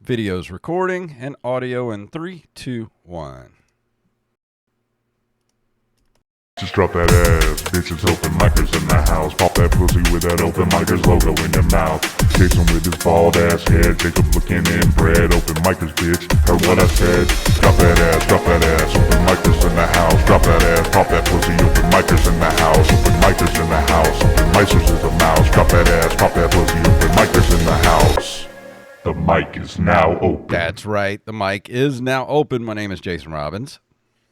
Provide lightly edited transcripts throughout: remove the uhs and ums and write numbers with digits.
Video's recording and audio in 3, 2, 1. Just drop that ass, bitches. Open micers in the house. Pop that pussy with that open micers logo in your mouth. Jason with his bald ass head. Jacob looking inbred. Open micers, bitch. Heard what I said. Drop that ass, drop that ass. Open micers in the house. Drop that ass, pop that pussy. Open micers in the house. Open micers in the house. Open micers is a mouse. Drop that ass, pop that pussy. Open micers in the house. The mic is now open. That's right. The mic is now open. My name is Jason Robbins.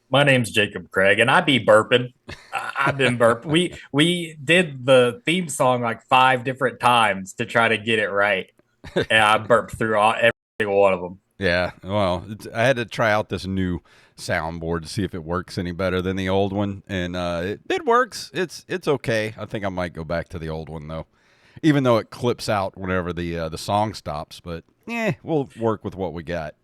My name's Jacob Craig, and I be burping. I've been burping. We did the theme song like 5 different times to try to get it right, and I burped through every single one of them. Yeah, well, I had to try out this new soundboard to see if it works any better than the old one, and it works. It's okay. I think I might go back to the old one though, even though it clips out whenever the song stops. But we'll work with what we got.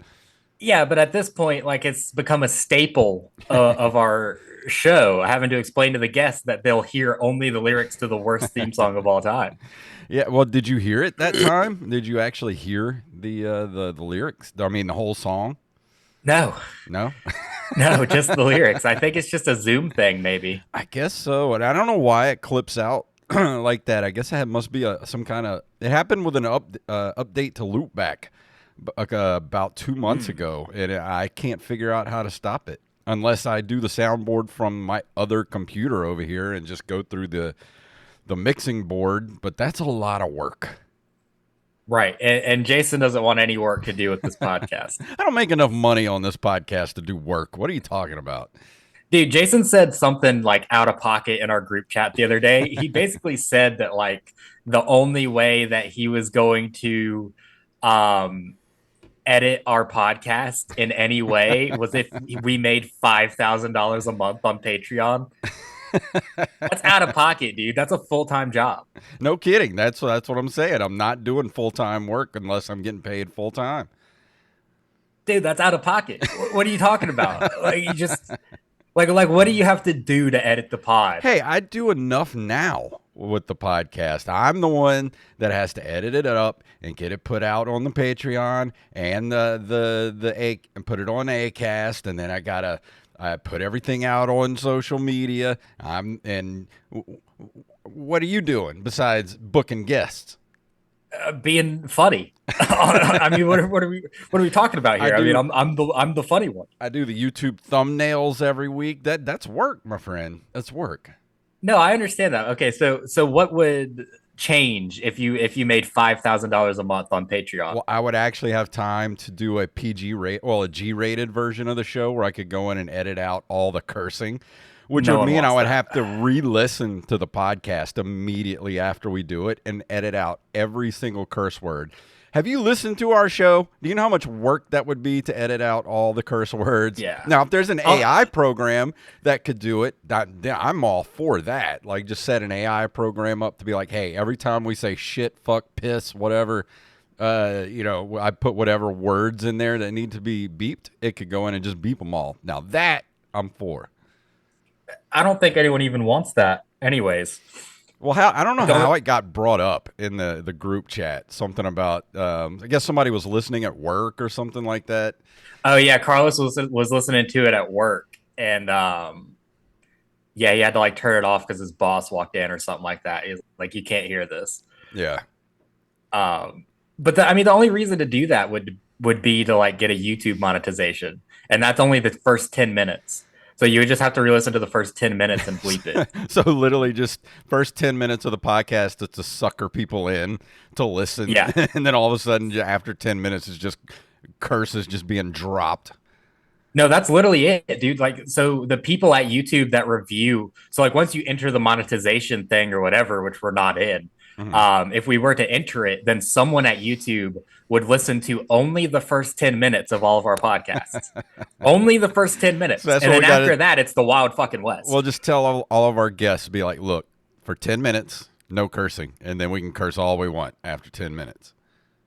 Yeah, but at this point, like it's become a staple of our show, having to explain to the guests that they'll hear only the lyrics to the worst theme song of all time. Yeah, well, did you hear it that time? Did you actually hear the lyrics? I mean, the whole song? No, No? no, just the lyrics. I think it's just a Zoom thing, maybe. I guess so, and I don't know why it clips out like that. I guess it must be some kind of. It happened with an update to Loopback about 2 months ago, and I can't figure out how to stop it unless I do the soundboard from my other computer over here and just go through the mixing board. But that's a lot of work. Right. And Jason doesn't want any work to do with this podcast. I don't make enough money on this podcast to do work. What are you talking about? Dude, Jason said something like out of pocket in our group chat the other day. He basically said that like the only way that he was going to edit our podcast in any way was if we made $5,000 a month on Patreon. That's out of pocket, dude. That's a full-time job. No kidding. That's what I'm saying. I'm not doing full-time work unless I'm getting paid full-time. Dude, that's out of pocket. What are you talking about? Like you just like what do you have to do to edit the pod? Hey, I do enough now with the podcast. I'm the one that has to edit it up and get it put out on the Patreon and and put it on Acast, and then I put everything out on social media. What are you doing besides booking guests? Being funny. I mean, what are we talking about here? I mean, I'm the funny one. I do the YouTube thumbnails every week. That's work, my friend. That's work. No, I understand that. Okay, so what would change if you made $5,000 a month on Patreon? Well, I would actually have time to do a a G-rated version of the show where I could go in and edit out all the cursing, which would mean I would have to re-listen to the podcast immediately after we do it and edit out every single curse word. Have you listened to our show? Do you know how much work that would be to edit out all the curse words? Yeah. Now, if there's an AI program that could do it, I'm all for that. Like, just set an AI program up to be like, hey, every time we say shit, fuck, piss, whatever, I put whatever words in there that need to be beeped, it could go in and just beep them all. Now, that I'm for. I don't think anyone even wants that anyways. Well, I don't know how it got brought up in the group chat. Something about, I guess somebody was listening at work or something like that. Oh, yeah. Carlos was listening to it at work. And, he had to, like, turn it off because his boss walked in or something like that. He's like, you can't hear this. Yeah. But, the only reason to do that would be to, like, get a YouTube monetization. And that's only the first 10 minutes. So you would just have to re-listen to the first 10 minutes and bleep it. So literally just first 10 minutes of the podcast is to sucker people in to listen. Yeah. And then all of a sudden after 10 minutes is just curses just being dropped. No, that's literally it, dude. Like, so the people at YouTube that review, so like once you enter the monetization thing or whatever, which we're not in, if we were to enter it, then someone at YouTube would listen to only the first 10 minutes of all of our podcasts. Only the first 10 minutes. So and then after that, it's the Wild fucking West. We'll just tell all of our guests, be like, look, for 10 minutes, no cursing. And then we can curse all we want after 10 minutes.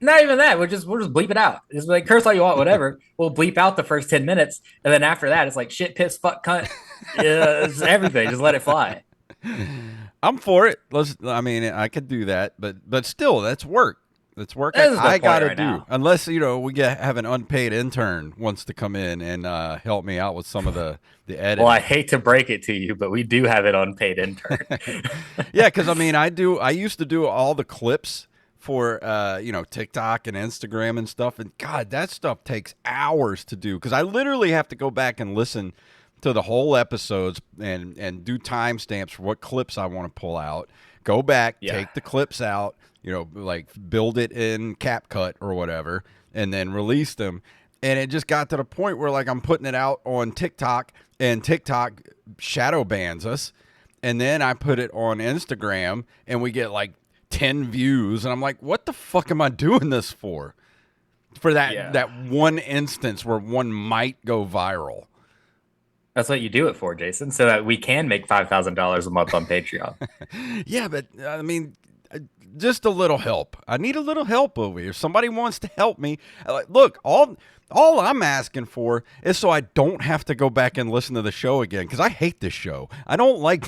Not even that. We'll just bleep it out. Just like curse all you want, whatever. We'll bleep out the first 10 minutes. And then after that, it's like shit, piss, fuck, cunt. It's everything. Just let it fly. I'm for it. I could do that, but still, that's work. It's work There's no I point gotta right do. now. Unless we have an unpaid intern wants to come in and help me out with some of the editing. Well, I hate to break it to you, but we do have an unpaid intern. Yeah, because I mean, I used to do all the clips for TikTok and Instagram and stuff, and God, that stuff takes hours to do because I literally have to go back and listen to the whole episodes and do timestamps for what clips I want to pull out. Go back, take the clips out, like build it in CapCut or whatever, and then release them. And it just got to the point where like I'm putting it out on TikTok, and TikTok shadow bans us. And then I put it on Instagram, and we get like 10 views, and I'm like, what the fuck am I doing this for? For that one instance where one might go viral. That's what you do it for, Jason, so that we can make $5,000 a month on Patreon. Yeah, but I mean, just a little help. I need a little help over here. Somebody wants to help me. Look, all I'm asking for is so I don't have to go back and listen to the show again, because I hate this show. I don't like.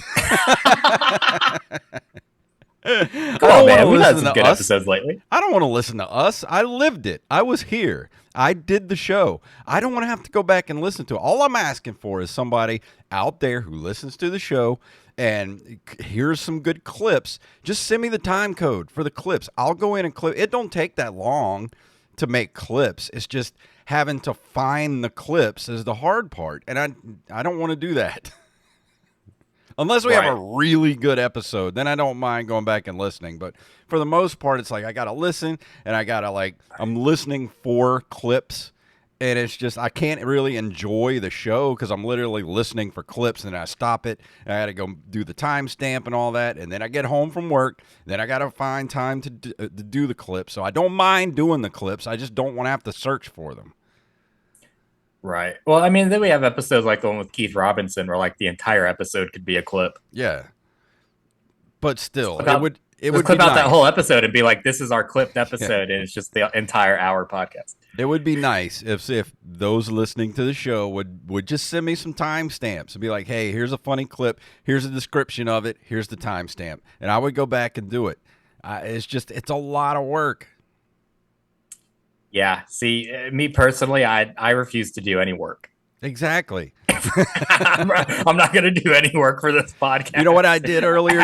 Come on, man. We've had some good episodes lately. I don't want to listen to us. I lived it. I was here. I did the show. I don't want to have to go back and listen to it. All I'm asking for is somebody out there who listens to the show and here's some good clips. Just send me the time code for the clips. I'll go in and clip. It don't take that long to make clips. It's just having to find the clips is the hard part. And I don't want to do that. Unless we have a really good episode, then I don't mind going back and listening. But for the most part, it's like I got to listen, and I got to I'm listening for clips, and it's just I can't really enjoy the show because I'm literally listening for clips, and I stop it, and I got to go do the timestamp and all that, and then I get home from work, then I got to find time to do the clips. So I don't mind doing the clips. I just don't want to have to search for them. Right. Well, I mean, then we have episodes like the one with Keith Robinson where like the entire episode could be a clip. Yeah. But still, it would clip out that whole episode and be like, this is our clipped episode, and it's just the entire hour podcast. It would be nice if those listening to the show would just send me some timestamps and be like, hey, here's a funny clip, here's a description of it, here's the timestamp. And I would go back and do it. It's a lot of work. Yeah. See, me personally, I refuse to do any work. Exactly. I'm not going to do any work for this podcast. You know what I did earlier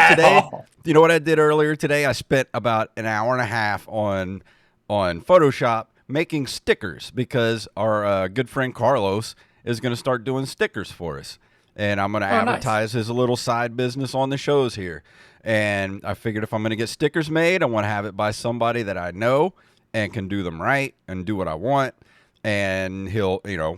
today? I spent about an hour and a half on Photoshop making stickers because our good friend Carlos is going to start doing stickers for us. And I'm going to advertise his little side business on the shows here. And I figured if I'm going to get stickers made, I want to have it by somebody that I know and can do them right and do what I want. And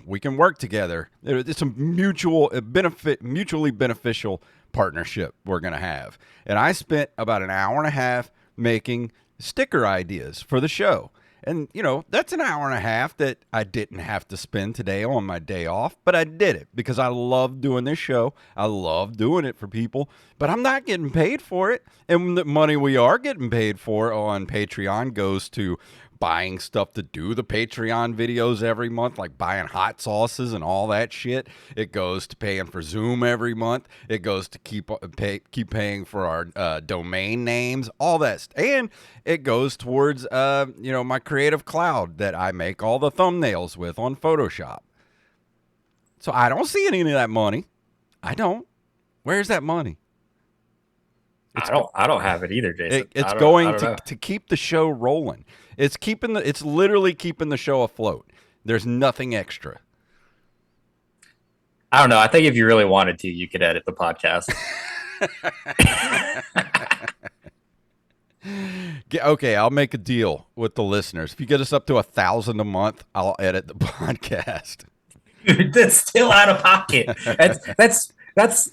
we can work together. It's a mutually beneficial partnership we're going to have. And I spent about an hour and a half making sticker ideas for the show. And, that's an hour and a half that I didn't have to spend today on my day off, but I did it because I love doing this show. I love doing it for people, but I'm not getting paid for it. And the money we are getting paid for on Patreon goes to buying stuff to do the Patreon videos every month, like buying hot sauces and all that shit. It goes to paying for Zoom every month. It goes to keep paying for our domain names, all that. And it goes towards, my Creative Cloud that I make all the thumbnails with on Photoshop. So I don't see any of that money. I don't. Where's that money? I don't have it either, Jason. It's going to keep the show rolling. It's literally keeping the show afloat. There's nothing extra. I don't know. I think if you really wanted to, you could edit the podcast. Okay, I'll make a deal with the listeners. If you get us up to 1,000 a month, I'll edit the podcast. Dude, that's still out of pocket. That's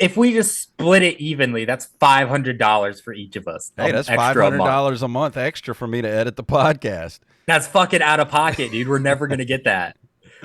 if we just split it evenly, that's $500 for each of us. Hey, that's $500 a month extra for me to edit the podcast. That's fucking out of pocket, dude. We're never gonna get that.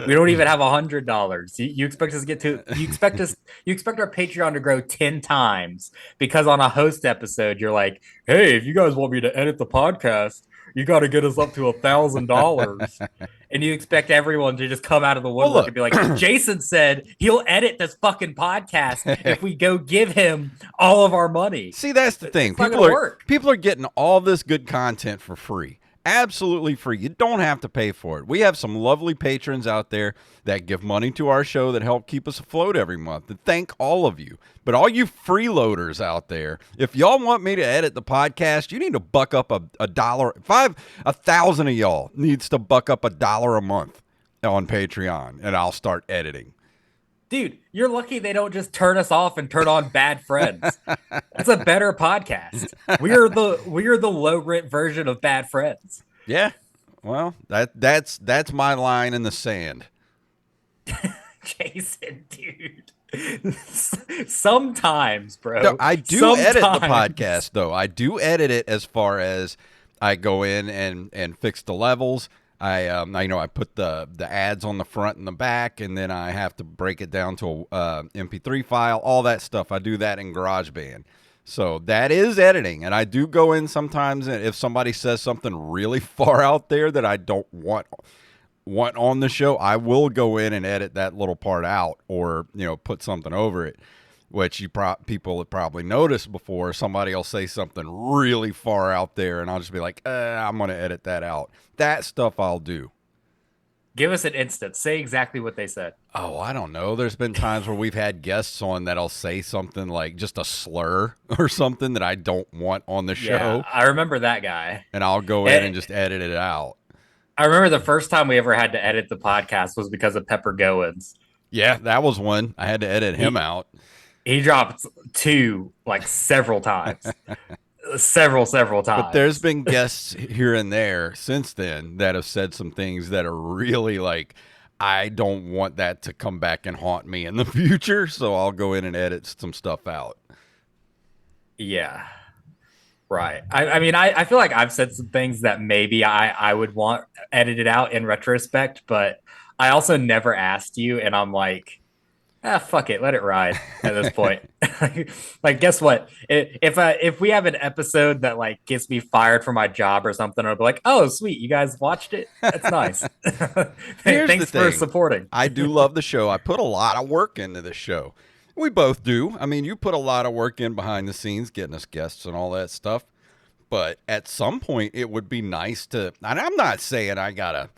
We don't even have $100. You expect us to get to? You expect our Patreon to grow 10 times because on a host episode, you're like, hey, if you guys want me to edit the podcast, you got to get us up to $1,000. And you expect everyone to just come out of the woodwork and be like, Jason said he'll edit this fucking podcast if we go give him all of our money. See, that's the thing. People are getting all this good content for free. Absolutely free. You don't have to pay for it. We have some lovely patrons out there that give money to our show that help keep us afloat every month. And thank all of you. But all you freeloaders out there, if y'all want me to edit the podcast, you need to buck up a dollar. 1,000 of y'all needs to buck up $1 a month on Patreon, and I'll start editing. Dude, you're lucky they don't just turn us off and turn on Bad Friends. That's a better podcast. We're the low rent version of Bad Friends. Yeah. Well, that's my line in the sand. Jason, dude. Sometimes, bro. No, I do edit the podcast, though. I do edit it as far as I go in and fix the levels. I put the ads on the front and the back, and then I have to break it down to a MP3 file, all that stuff. I do that in GarageBand. So that is editing, and I do go in sometimes if somebody says something really far out there that I don't want on the show, I will go in and edit that little part out, or put something over it, which people have probably noticed before. Somebody will say something really far out there, and I'll just be like, I'm going to edit that out. That stuff I'll do. Give us an instance. Say exactly what they said. Oh, I don't know. There's been times where we've had guests on that'll say something like just a slur or something that I don't want on the show. Yeah, I remember that guy. And I'll go in and just edit it out. I remember the first time we ever had to edit the podcast was because of Pepper Goins. Yeah, that was one. I had to edit him out. He dropped 2 several times. several times. But there's been guests here and there since then that have said some things that are really I don't want that to come back and haunt me in the future, so I'll go in and edit some stuff out. Yeah. Right. I feel like I've said some things that maybe I would want edited out in retrospect, but I also never asked you, and I'm like, fuck it, let it ride at this point. Guess what? If we have an episode that gets me fired from my job or something, I'll be like, oh, sweet, you guys watched it? That's nice. Thanks for supporting. I do love the show. I put a lot of work into the show. We both do. I mean, you put a lot of work in behind the scenes, getting us guests and all that stuff. But at some point, it would be nice to, and I'm not saying I gotta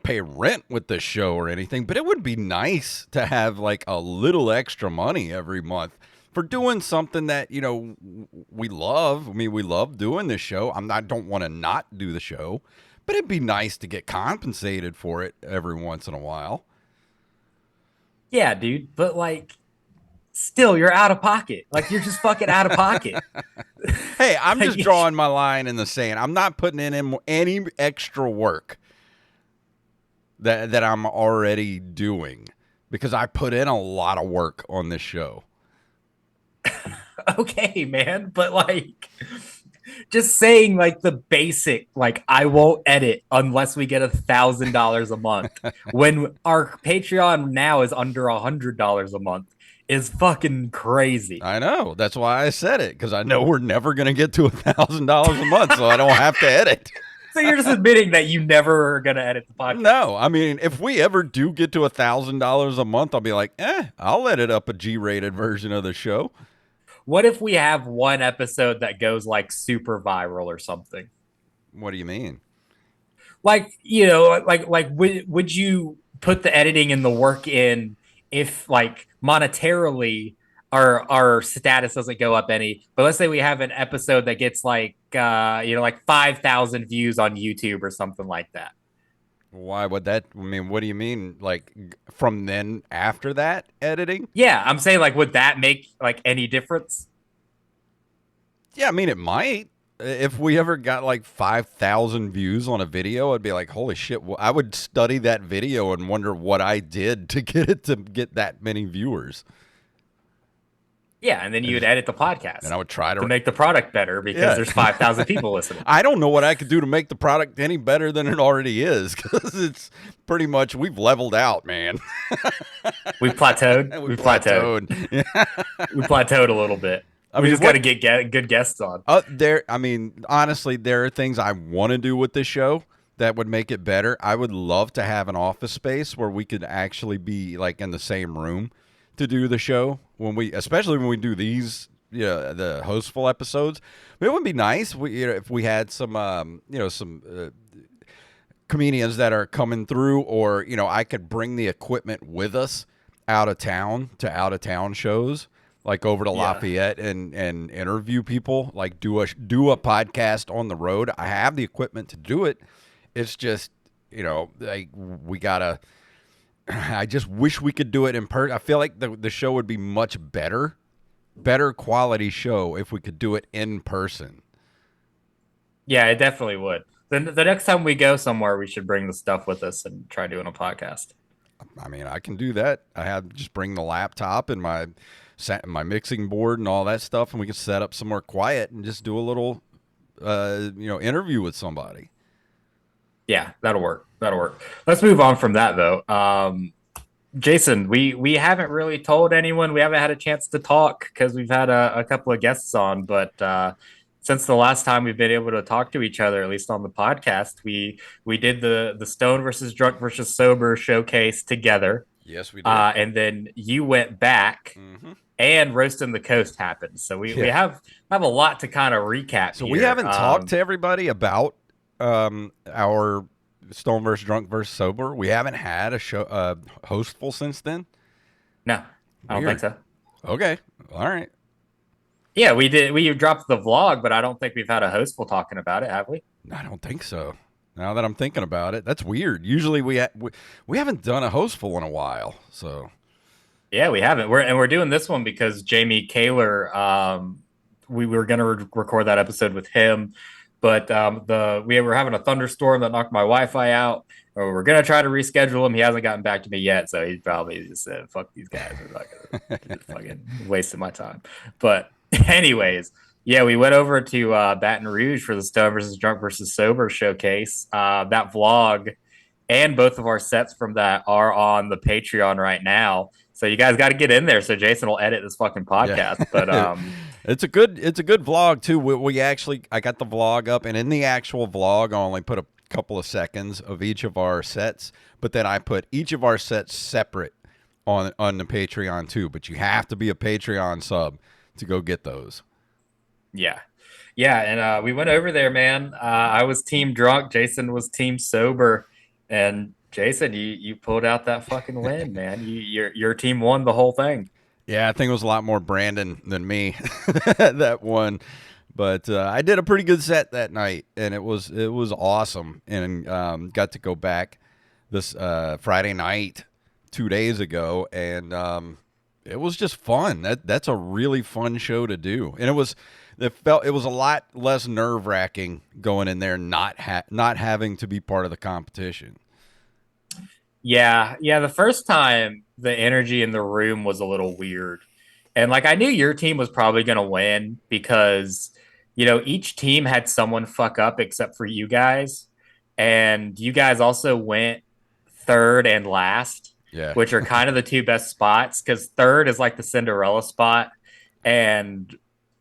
pay rent with this show or anything, but it would be nice to have a little extra money every month for doing something that, we love. I mean, we love doing this show. I don't want to not do the show, but it'd be nice to get compensated for it every once in a while. Yeah, dude. But still, you're out of pocket. You're just fucking out of pocket. Hey, I'm just drawing my line in the sand. I'm not putting in any extra work that I'm already doing, because I put in a lot of work on this show. Okay, man, but just saying the basic, I won't edit unless we get $1,000 a month when our Patreon now is under $100 a month is fucking crazy. I know. That's why I said it, because I know we're never going to get to $1,000 a month, so I don't have to edit. So you're just admitting that you never are going to edit the podcast? No. I mean, if we ever do get to $1,000 a month, I'll be like, I'll edit up a G-rated version of the show. What if we have one episode that goes super viral or something? What do you mean? Would you put the editing and the work in if monetarily our status doesn't go up any, but let's say we have an episode that gets 5,000 views on YouTube or something like that. Why would that? I mean, what do you mean? From then after that editing? Yeah, I'm saying would that make any difference? Yeah, I mean, it might. If we ever got 5,000 views on a video, I'd be like, holy shit. I would study that video and wonder what I did to get that many viewers. Yeah, and then you would edit the podcast. And I would try to make the product better because there's 5,000 people listening. I don't know what I could do to make the product any better than it already is, because it's pretty much, we've leveled out, man. We've plateaued. We've plateaued. We plateaued a little bit. We just got to get good guests on. Honestly, there are things I want to do with this show that would make it better. I would love to have an office space where we could actually be in the same room to do the show, especially when we do these, the hostful episodes. It would be nice if we had some comedians that are coming through, or I could bring the equipment with us out of town shows, like over to Lafayette and interview people, like do a podcast on the road. I have the equipment to do it. It's just like we gotta. I just wish we could do it in person. I feel like the show would be much better quality show if we could do it in person. Yeah, it definitely would. Then the next time we go somewhere, we should bring the stuff with us and try doing a podcast. I mean, I can do that. Just bring the laptop and my mixing board and all that stuff, and we can set up somewhere quiet and just do a little, interview with somebody. Yeah, that'll work. Let's move on from that though. Jason, we haven't really told anyone. We haven't had a chance to talk because we've had a couple of guests on, but since the last time we've been able to talk to each other, at least on the podcast, we did the Stone versus Drunk versus Sober showcase together. Yes, we did. And then you went back, and Roastin the Coast happened. So we have a lot to kind of recap. So here. We haven't talked to everybody about our Stone versus Drunk versus Sober. We haven't had a show hostful since then. No, I don't think so. Okay, all right. Yeah, we did. We dropped the vlog, but I don't think we've had a hostful talking about it, have we? I don't think so. Now that I'm thinking about it, that's weird. Usually we haven't done a hostful in a while. So yeah, we haven't. We're doing this one because Jamie Kaler. We were going to record that episode with him, but we were having a thunderstorm that knocked my Wi-Fi out. Or we're going to try to reschedule him. He hasn't gotten back to me yet, so he probably just said, "Fuck these guys, they're not gonna fucking wasting my time." But anyways, yeah, we went over to Baton Rouge for the Stone versus Drunk versus Sober showcase. That vlog and both of our sets from that are on the Patreon right now. So you guys got to get in there. So Jason will edit this fucking podcast. Yeah. But it's a good vlog too. We actually, I got the vlog up, and in the actual vlog, I only put a couple of seconds of each of our sets, but then I put each of our sets separate on the Patreon too. But you have to be a Patreon sub to go get those. Yeah. And we went over there, man. I was team drunk. Jason was team sober. And Jason, you pulled out that fucking win, man. Your team won the whole thing. Yeah, I think it was a lot more Brandon than me that won. But I did a pretty good set that night, and it was awesome. And got to go back this Friday night 2 days ago, and it was just fun. That's a really fun show to do, and it was a lot less nerve-wracking going in there, not having to be part of the competition. Yeah. The first time, the energy in the room was a little weird, and like I knew your team was probably going to win because each team had someone fuck up except for you guys, and you guys also went third and last. Yeah. Which are kind of the two best spots, because third is like the Cinderella spot, and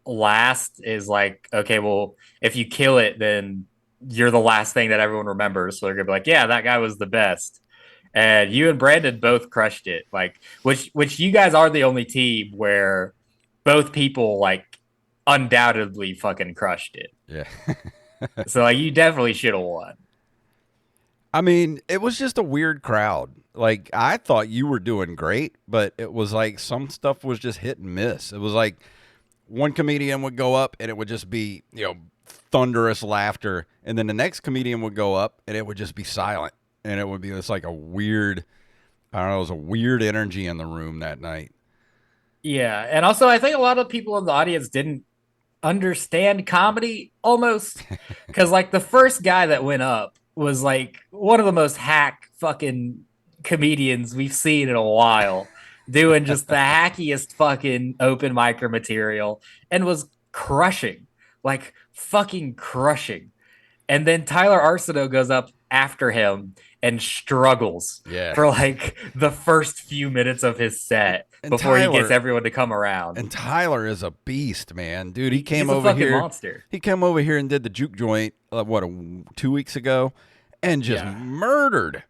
last is like, okay, well, if you kill it, then you're the last thing that everyone remembers. So they're gonna be like, yeah, that guy was the best. And you and Brandon both crushed it. Like, which you guys are the only team where both people like undoubtedly fucking crushed it. Yeah. So like, you definitely should have won. I mean, it was just a weird crowd. Like, I thought you were doing great, but it was like some stuff was just hit and miss. It was like one comedian would go up and it would just be, thunderous laughter. And then the next comedian would go up and it would just be silent. And it would be just like a weird, it was a weird energy in the room that night. Yeah. And also, I think a lot of people in the audience didn't understand comedy almost. Because like the first guy that went up was like one of the most hack fucking comedians we've seen in a while, doing just the hackiest fucking open micer material, and was crushing, like fucking crushing. And then Tyler Arsenault goes up after him and struggles for like the first few minutes of his set before he gets everyone to come around. And Tyler is a beast, man. Dude, he's over here. Monster. He came over here and did the juke joint 2 weeks ago and just murdered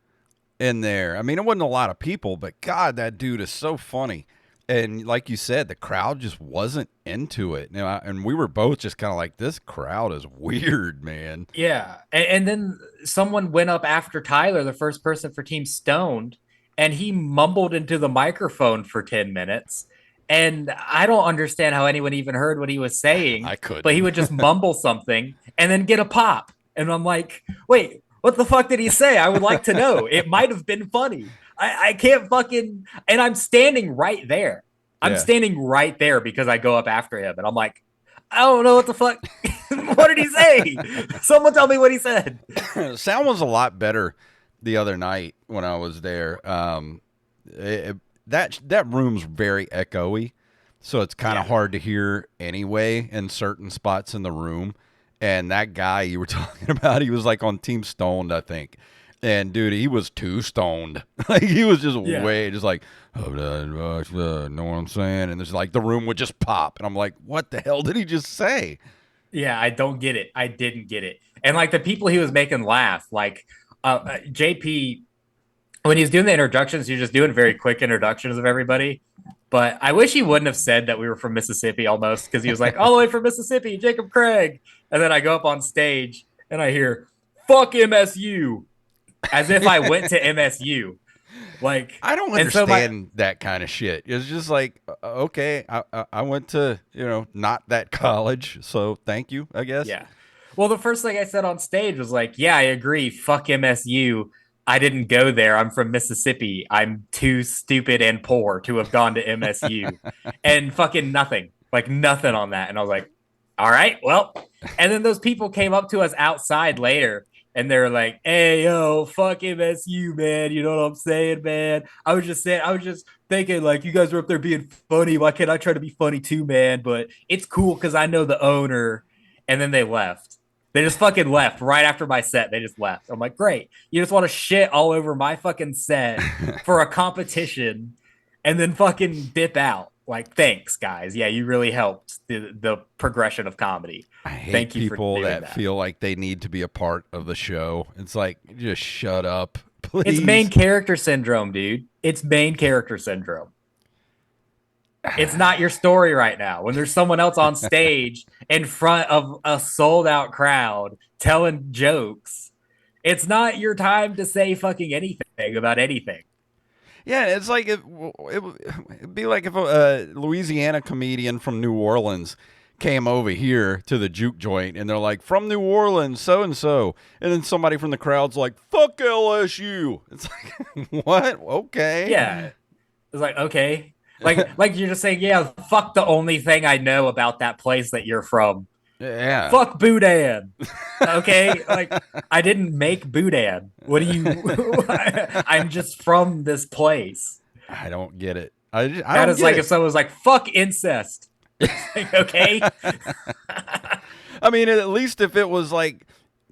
in there. I mean, it wasn't a lot of people, but God, that dude is so funny. And like you said, the crowd just wasn't into it. And we were both just kind of like, this crowd is weird, man. Yeah. And then someone went up after Tyler, the first person for Team Stoned, and he mumbled into the microphone for 10 minutes. And I don't understand how anyone even heard what he was saying, I couldn't. but he would just mumble something and then get a pop. And I'm like, wait, what the fuck did he say? I would like to know. It might have been funny. I can't fucking, and I'm standing right there. I'm standing right there because I go up after him and I'm like, I don't know what the fuck. What did he say? Someone tell me what he said. Sound was a lot better the other night when I was there. That room's very echoey, so it's kind of hard to hear anyway in certain spots in the room. And that guy you were talking about, he was like on Team Stoned, I think. And dude, he was too stoned. Like he was just way, just like, oh, know what I'm saying? And there's like the room would just pop, and I'm like, what the hell did he just say? Yeah, I don't get it. I didn't get it. And like the people he was making laugh, like JP, when he was doing the introductions, he was just doing very quick introductions of everybody. But I wish he wouldn't have said that we were from Mississippi almost, because he was like, all the way from Mississippi, Jacob Craig. And then I go up on stage and I hear, fuck MSU, as if I went to MSU. Like, I don't understand that kind of shit. It's just like, okay, I went to, not that college, so thank you, I guess. Yeah. Well, the first thing I said on stage was like, yeah, I agree. Fuck MSU. I didn't go there. I'm from Mississippi. I'm too stupid and poor to have gone to MSU. And fucking nothing. Like nothing on that. And I was like, all right, well. And then those people came up to us outside later and they're like, hey, yo, fuck MSU, man. You know what I'm saying, man? I was just thinking, like, you guys were up there being funny. Why can't I try to be funny too, man? But it's cool because I know the owner. And then they left. They just fucking left right after my set. They just left. I'm like, great. You just want to shit all over my fucking set for a competition and then fucking dip out. Like, thanks, guys. Yeah, you really helped the progression of comedy. I hate Thank you people for doing that feel like they need to be a part of the show. It's like, just shut up, please. It's main character syndrome, dude. It's main character syndrome. It's not your story right now. When there's someone else on stage in front of a sold out crowd telling jokes, it's not your time to say fucking anything about anything. Yeah, it's like it'd be like if a Louisiana comedian from New Orleans came over here to the juke joint and they're like, from New Orleans, so and so, and then somebody from the crowd's like, fuck LSU. It's like, what? Okay. Yeah. It's like, okay. Like you're just saying, yeah, fuck the only thing I know about that place that you're from. Yeah. Fuck Boudin. Okay? Like, I didn't make Boudin. What do you... I'm just from this place. I don't get it. I that is like if someone was like, fuck incest. Like, okay? I mean, at least if it was like,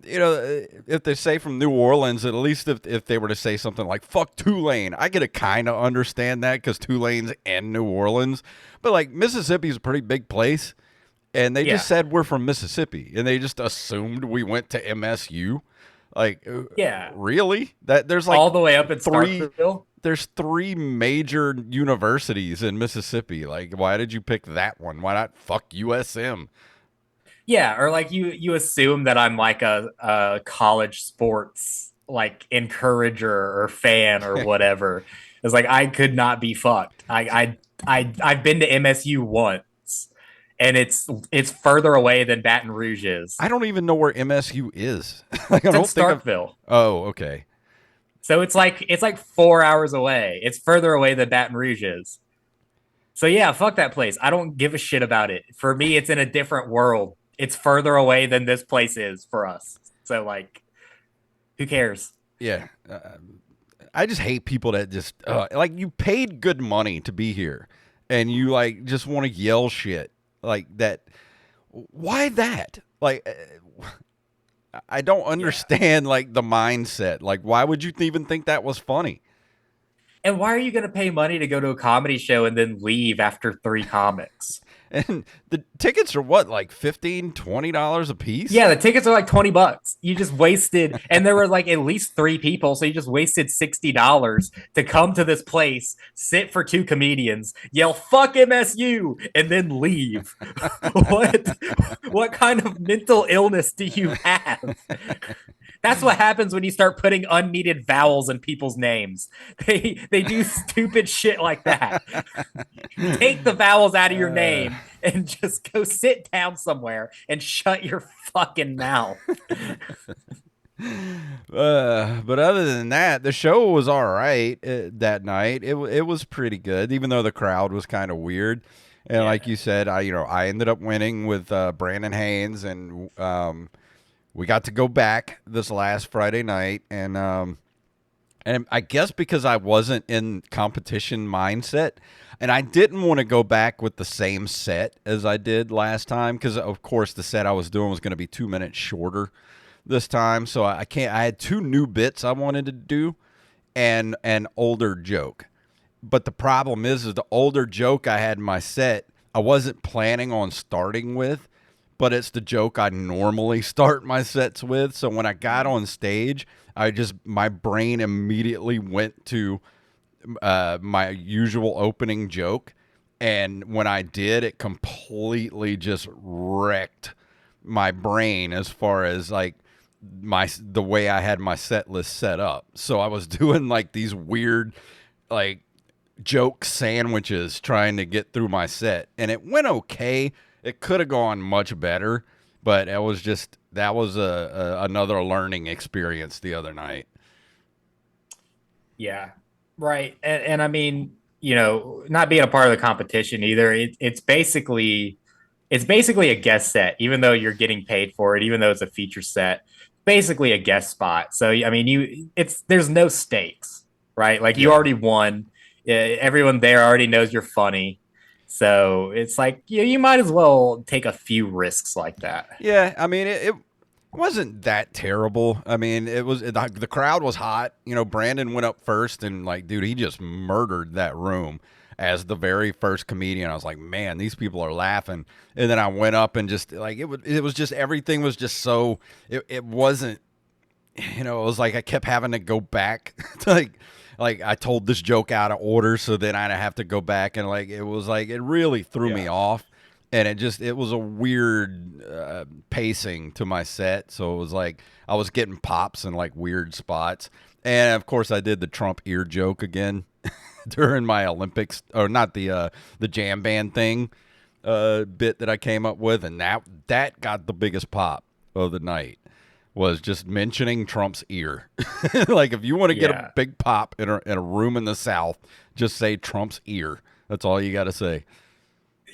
if they say from New Orleans, at least if they were to say something like fuck Tulane, I get to kind of understand that because Tulane's in New Orleans. But like Mississippi's a pretty big place, and they just said we're from Mississippi, and they just assumed we went to MSU. Like, really? That there's like all the way up in Starkville. There's 3 major universities in Mississippi. Like, why did you pick that one? Why not fuck USM? Yeah, or like you assume that I'm like a college sports like encourager or fan or whatever. It's like I could not be fucked. I've been to MSU once, and it's further away than Baton Rouge is. I don't even know where MSU is. Like, it's in Starkville. Oh, okay. So it's like 4 hours away. It's further away than Baton Rouge is. So yeah, fuck that place. I don't give a shit about it. For me, it's in a different world. It's further away than this place is for us. So, like, who cares? Yeah. I just hate people that just, like, you paid good money to be here, and you, like, just want to yell shit. Like, that. Why that? Like, I don't understand, like, the mindset. Like, why would you even think that was funny? And why are you going to pay money to go to a comedy show and then leave after 3 comics? And the tickets are what, like $15-$20 a piece? Yeah, the tickets are like $20. You just wasted, and there were like at least 3 people, so you just wasted $60 to come to this place, sit for 2 comedians, yell "fuck MSU," and then leave. what what kind of mental illness do you have? That's what happens when you start putting unneeded vowels in people's names. They do stupid shit like that. Take the vowels out of your name and just go sit down somewhere and shut your fucking mouth. But other than that, the show was all right that night. It was pretty good, even though the crowd was kind of weird. And like you said, I ended up winning with Brandon Haynes, and we got to go back this last Friday night, and I guess because I wasn't in competition mindset, and I didn't want to go back with the same set as I did last time, because of course the set I was doing was going to be 2 minutes shorter this time. So I had 2 new bits I wanted to do and an older joke. But the problem is the older joke I had in my set, I wasn't planning on starting with, but it's the joke I normally start my sets with. So when I got on stage, my brain immediately went to my usual opening joke. And when I did, it completely just wrecked my brain as far as like the way I had my set list set up. So I was doing like these weird like joke sandwiches trying to get through my set, and it went okay. It could have gone much better, but that was another learning experience the other night. Yeah, right. And I mean, not being a part of the competition either. It's basically a guest set, even though you're getting paid for it, even though it's a feature set. Basically a guest spot. So I mean, there's no stakes, right? Like you already won. Everyone there already knows you're funny. So it's like you might as well take a few risks like that. Yeah, I mean it wasn't that terrible. I mean, the crowd was hot. Brandon went up first, and like, dude, he just murdered that room as the very first comedian. I was like, man, these people are laughing. And then I went up and just like it was just everything was just so it wasn't. It was like I kept having to go back to like I told this joke out of order, so then I'd have to go back, and like it really threw me off, and it was a weird pacing to my set. So it was like I was getting pops in like weird spots, and of course I did the Trump ear joke again during my Olympics, or not the jam band thing bit that I came up with, and that got the biggest pop of the night. Was just mentioning Trump's ear. Like, if you want to get a big pop in a room in the South, just say Trump's ear. That's all you got to say.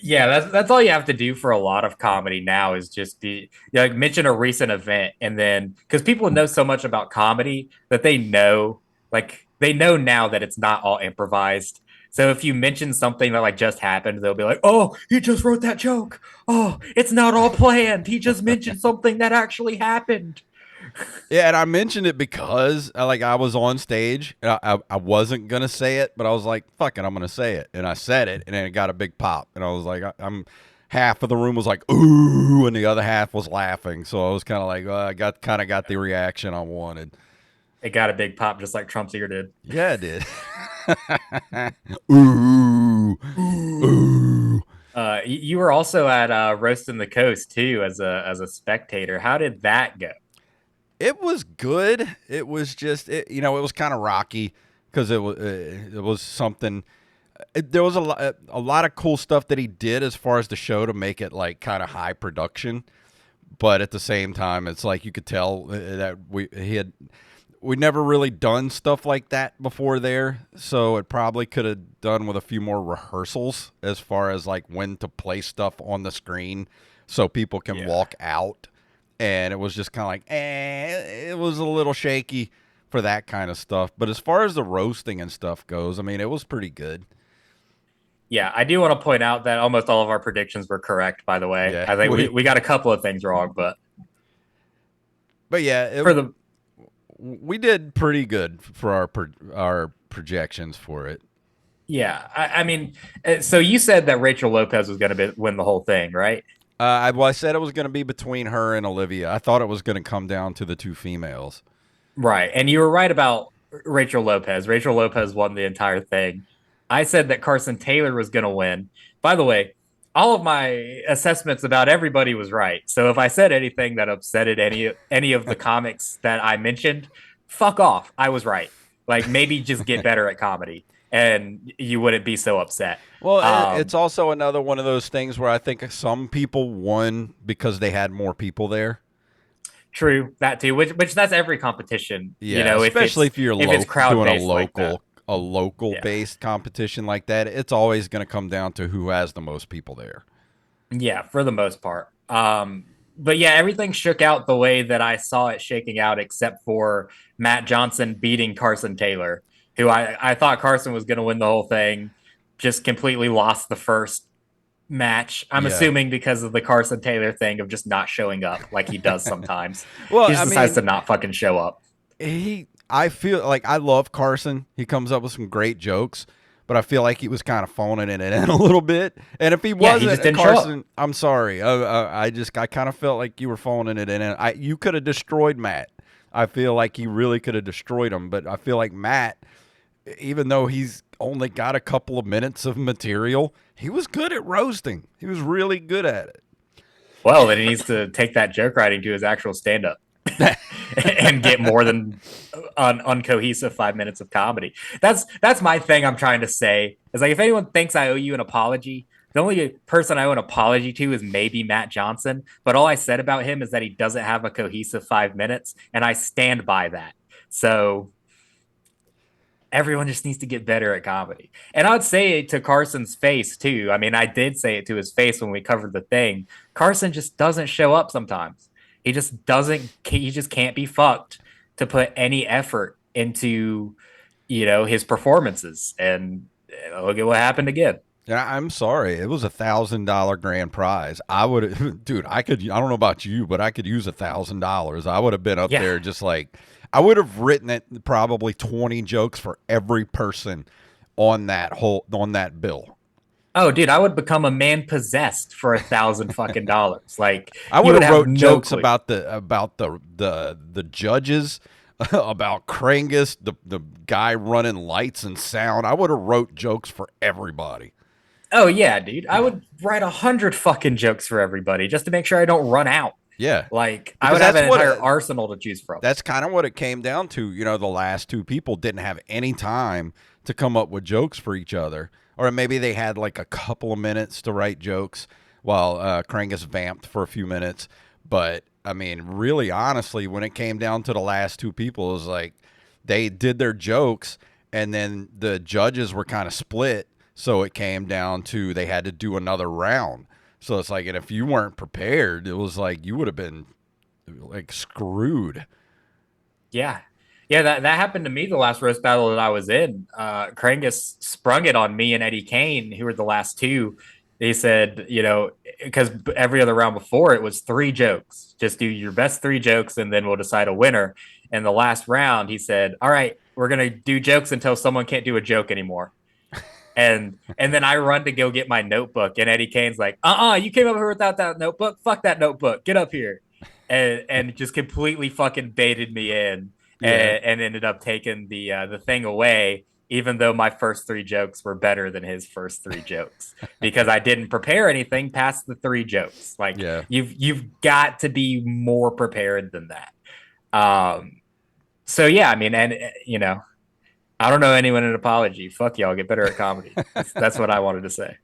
Yeah, that's all you have to do for a lot of comedy now is just mention a recent event, and then because people know so much about comedy that they know now that it's not all improvised. So if you mention something that like just happened, they'll be like, "Oh, he just wrote that joke. Oh, it's not all planned. He just mentioned something that actually happened." Yeah, and I mentioned it because I was on stage. And I wasn't gonna say it, but I was like, "Fuck it, I'm gonna say it," and I said it, and then it got a big pop. And I was like, "I'm." Half of the room was like, "Ooh," and the other half was laughing. So I was kind of like, I got the reaction I wanted. It got a big pop, just like Trump's ear did. Yeah, it did. Ooh, ooh. You were also at Roastin the Coast too, as a spectator. How did that go? It was good. It was just, it was kind of rocky because it was something. There was a lot of cool stuff that he did as far as the show to make it like kind of high production, but at the same time, it's like you could tell that we'd never really done stuff like that before there, so it probably could have done with a few more rehearsals as far as like when to play stuff on the screen so people can walk out. And it was just kind of like, it was a little shaky for that kind of stuff. But as far as the roasting and stuff goes, I mean, it was pretty good. Yeah, I do want to point out that almost all of our predictions were correct, by the way. Yeah, I think we got a couple of things wrong, but yeah, we did pretty good for our projections for it. Yeah, I mean, so you said that Rachel Lopez was going to win the whole thing, right? I said it was going to be between her and Olivia. I thought it was going to come down to the two females. Right. And you were right about Rachel Lopez. Rachel Lopez won the entire thing. I said that Carson Taylor was going to win. By the way, all of my assessments about everybody was right. So if I said anything that upsetted any of the comics that I mentioned, fuck off. I was right. Like maybe just get better at comedy and you wouldn't be so upset. Well, it's also another one of those things where I think some people won because they had more people there. True, that too. Which that's every competition. Yeah, You know, especially if you're it's crowd doing based like that. a local based competition like that, it's always going to come down to who has the most people there. Yeah, for the most part. But yeah, everything shook out the way that I saw it shaking out, except for Matt Johnson beating Carson Taylor, who I thought Carson was going to win the whole thing, just completely lost the first match. I'm Yeah. assuming because of the Carson Taylor thing of just not showing up like he does sometimes. Well, He just I decides mean, to not fucking show up. I feel like I love Carson. He comes up with some great jokes, but I feel like he was kind of phoning it in a little bit. And if he wasn't, just didn't show Carson, I'm sorry. I kind of felt like you were phoning it in. And you could have destroyed Matt. I feel like he really could have destroyed him. But I feel like Matt, even though he's only got a couple of minutes of material, he was good at roasting. He was really good at it. Well, then he needs to take that joke writing to his actual stand up. And get more than an uncohesive 5 minutes of comedy. That's my thing I'm trying to say. Is like if anyone thinks I owe you an apology, the only person I owe an apology to is maybe Matt Johnson. But all I said about him is that he doesn't have a cohesive 5 minutes, and I stand by that. So everyone just needs to get better at comedy. And I'd say it to Carson's face too. I mean, I did say it to his face when we covered the thing. Carson just doesn't show up sometimes. He just doesn't. He just can't be fucked to put any effort into, his performances. And look at what happened again. Yeah, I'm sorry. It was $1,000 grand prize. I would, dude. I don't know about you, but I could use $1,000. I would have been up there just like I would have written it probably 20 jokes for every person on that bill. Oh, dude, I would become a man possessed for $1,000 fucking dollars. Like I would have wrote jokes about the judges, about Krangus, the guy running lights and sound. I would have wrote jokes for everybody. Oh yeah, dude. I would write 100 fucking jokes for everybody just to make sure I don't run out. Yeah. Like I would have an entire arsenal to choose from. That's kind of what it came down to. The last two people didn't have any time to come up with jokes for each other. Or maybe they had like a couple of minutes to write jokes while Krangus vamped for a few minutes. But, I mean, really, honestly, when it came down to the last two people, it was like they did their jokes and then the judges were kind of split. So it came down to they had to do another round. So it's like, and if you weren't prepared, it was like you would have been like screwed. Yeah. Yeah, that happened to me the last roast battle that I was in. Krangus sprung it on me and Eddie Kane, who were the last two. They said, because every other round before it was 3 jokes. Just do your best 3 jokes and then we'll decide a winner. And the last round, he said, all right, we're going to do jokes until someone can't do a joke anymore. And then I run to go get my notebook. And Eddie Kane's like, you came up here without that notebook? Fuck that notebook. Get up here. And just completely fucking baited me in. And ended up taking the thing away, even though my first 3 jokes were better than his first 3 jokes because I didn't prepare anything past the 3 jokes. Like you've got to be more prepared than that. So yeah, I mean, and I don't know anyone an apology. Fuck y'all, get better at comedy. That's what I wanted to say.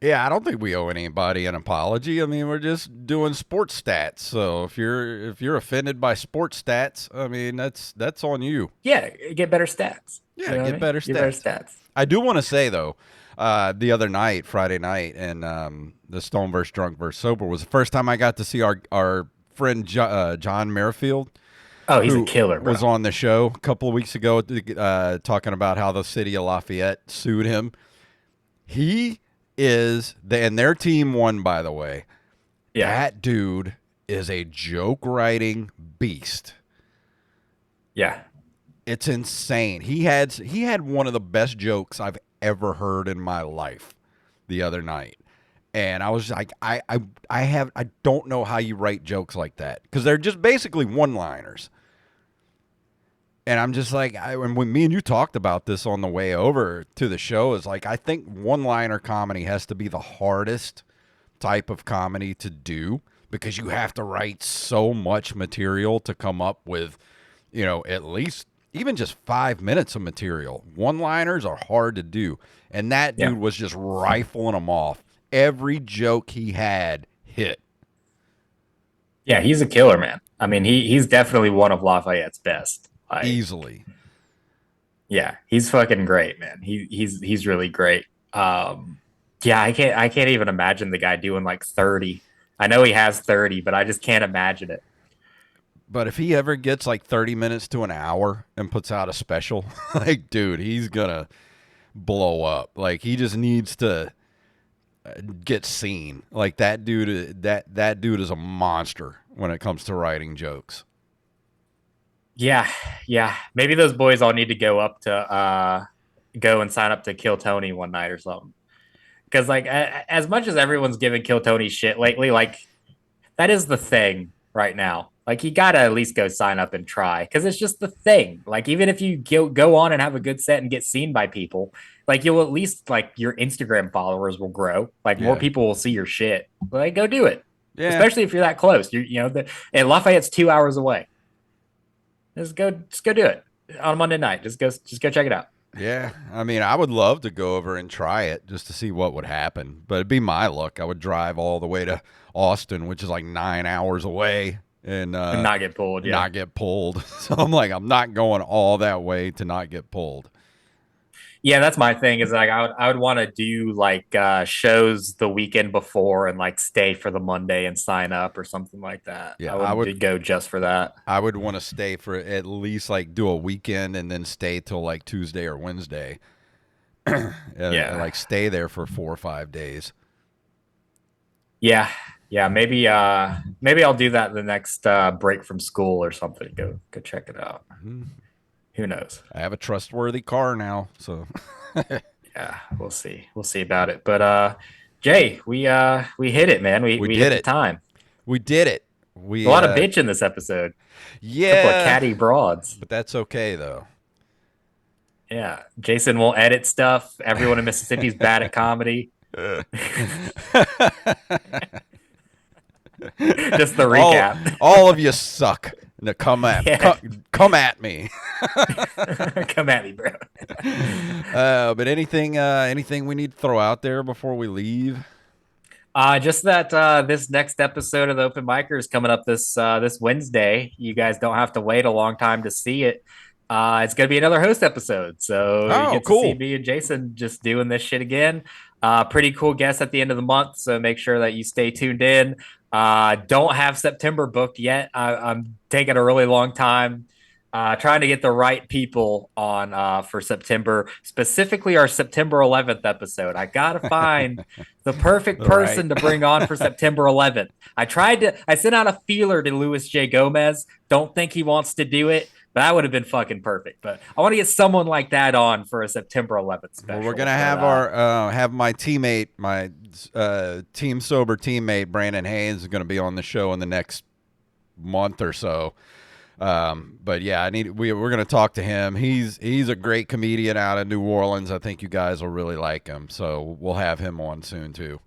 Yeah, I don't think we owe anybody an apology. I mean, we're just doing sports stats. So if you're offended by sports stats, I mean, that's on you. Yeah, get better stats. Yeah, get better stats. Get better stats. I do want to say though, the other night, Friday night, and the Stone vs. Drunk vs. Sober was the first time I got to see our friend John Merrifield. Oh, he's a killer, bro. Was on the show a couple of weeks ago talking about how the city of Lafayette sued him. He is, and their team won, by the way. Yeah. That dude is a joke writing beast. Yeah. It's insane. He had one of the best jokes I've ever heard in my life the other night. And I was like, I don't know how you write jokes like that, because they're just basically one-liners. And I'm just like, when me and you talked about this on the way over to the show, is like, I think one-liner comedy has to be the hardest type of comedy to do, because you have to write so much material to come up with, at least even just 5 minutes of material. One-liners are hard to do. And that Yeah. dude was just rifling them off. Every joke he had hit. Yeah, he's a killer, man. I mean, he's definitely one of Lafayette's best. Like, Easily. yeah, he's fucking great, man. He's really great. Yeah, I can't even imagine the guy doing like 30. I know he has 30, but I just can't imagine it. But if he ever gets like 30 minutes to an hour and puts out a special, like, dude, he's gonna blow up. Like, he just needs to get seen. Like, that dude, that dude is a monster when it comes to writing jokes. Yeah, yeah. Maybe those boys all need to go and sign up to Kill Tony one night or something. Because like as much as everyone's giving Kill Tony shit lately, like that is the thing right now. Like you gotta at least go sign up and try, because it's just the thing. Like even if you go on and have a good set and get seen by people, like you'll at least like your Instagram followers will grow. Like more Yeah. people will see your shit. Like go do it, Yeah. especially if you're that close. And Lafayette's 2 hours away. Just go do it on Monday night. Just go check it out. Yeah. I mean, I would love to go over and try it just to see what would happen. But it'd be my luck. I would drive all the way to Austin, which is like 9 hours away, and And not get pulled. Yeah. not get pulled. So I'm like, I'm not going all that way to not get pulled. Yeah, that's my thing. Is like I would want to do like shows the weekend before and like stay for the Monday and sign up or something like that. Yeah, I would go just for that. I would want to stay for at least like do a weekend and then stay till like Tuesday or Wednesday. and, Yeah. and like stay there for 4 or 5 days. Yeah, yeah. Maybe I'll do that the next break from school or something. Go check it out. Who knows? I have a trustworthy car now, so Yeah, we'll see about it. But Jay, we hit it, man. We did hit it. the time. we did it. We A lot of bitch in this episode. yeah, Couple of catty broads. but that's okay though. Yeah, Jason won't edit stuff. Everyone in Mississippi's bad at comedy. Just the recap. All of you suck. Now come at Yeah. come at me. Come at me, bro. But anything we need to throw out there before we leave? Just that this next episode of the Open Micer is coming up this Wednesday. You guys don't have to wait a long time to see it. It's gonna be another host episode, so you get to see me and Jason just doing this shit again. Pretty cool guest at the end of the month, so make sure that you stay tuned in. Don't have September booked yet. I'm taking a really long time. Trying to get the right people on for September, specifically our September 11th episode. I gotta find the perfect person to bring on for September 11th. I sent out a feeler to Louis J. Gomez. Don't think he wants to do it, but that would have been fucking perfect. But I want to get someone like that on for a September 11th special. Well, we're gonna have have my teammate, my team sober teammate Brandon Haynes is gonna be on the show in the next month or so. But yeah, we're gonna talk to him. He's a great comedian out of New Orleans. I think you guys will really like him. So we'll have him on soon too.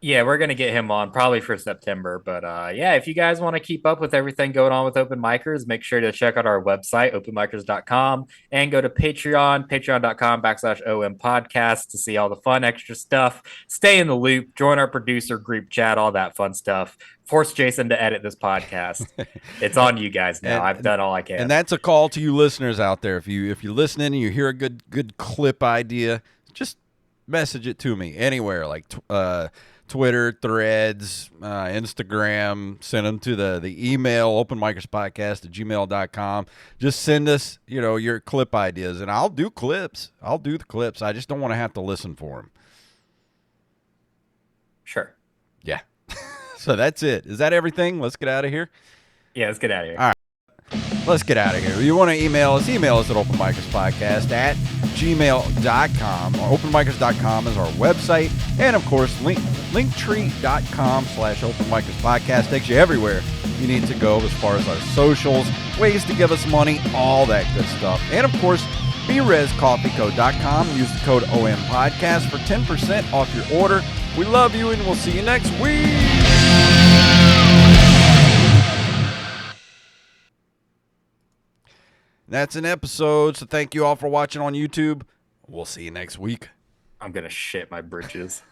Yeah, we're gonna get him on probably for September. But yeah, if you guys want to keep up with everything going on with Open Micers, make sure to check out our website, openmicers.com, and go to Patreon, patreon.com/OM podcast to see all the fun extra stuff. Stay in the loop, join our producer group chat, all that fun stuff. Force Jason to edit this podcast. It's on you guys now. I've done all I can. And that's a call to you listeners out there. If you're listening and you hear a good clip idea, just message it to me anywhere, like Twitter, Threads, Instagram. Send them to the email, openmicerspodcast@gmail.com. Just send us, your clip ideas, and I'll do clips. I'll do the clips. I just don't want to have to listen for them. Sure. Yeah. So that's it. Is that everything? Let's get out of here. Yeah, let's get out of here. All right. let's get out of here. If you want to email us at OpenMicersPodcast at gmail.com. Or OpenMicers.com is our website. And, of course, Linktr.com/OpenMicersPodcast takes you everywhere you need to go as far as our socials, ways to give us money, all that good stuff. And, of course, BRezCoffeeCo.com. Use the code OMPodcast for 10% off your order. We love you, and we'll see you next week. That's an episode, so thank you all for watching on YouTube. We'll see you next week. I'm going to shit my britches.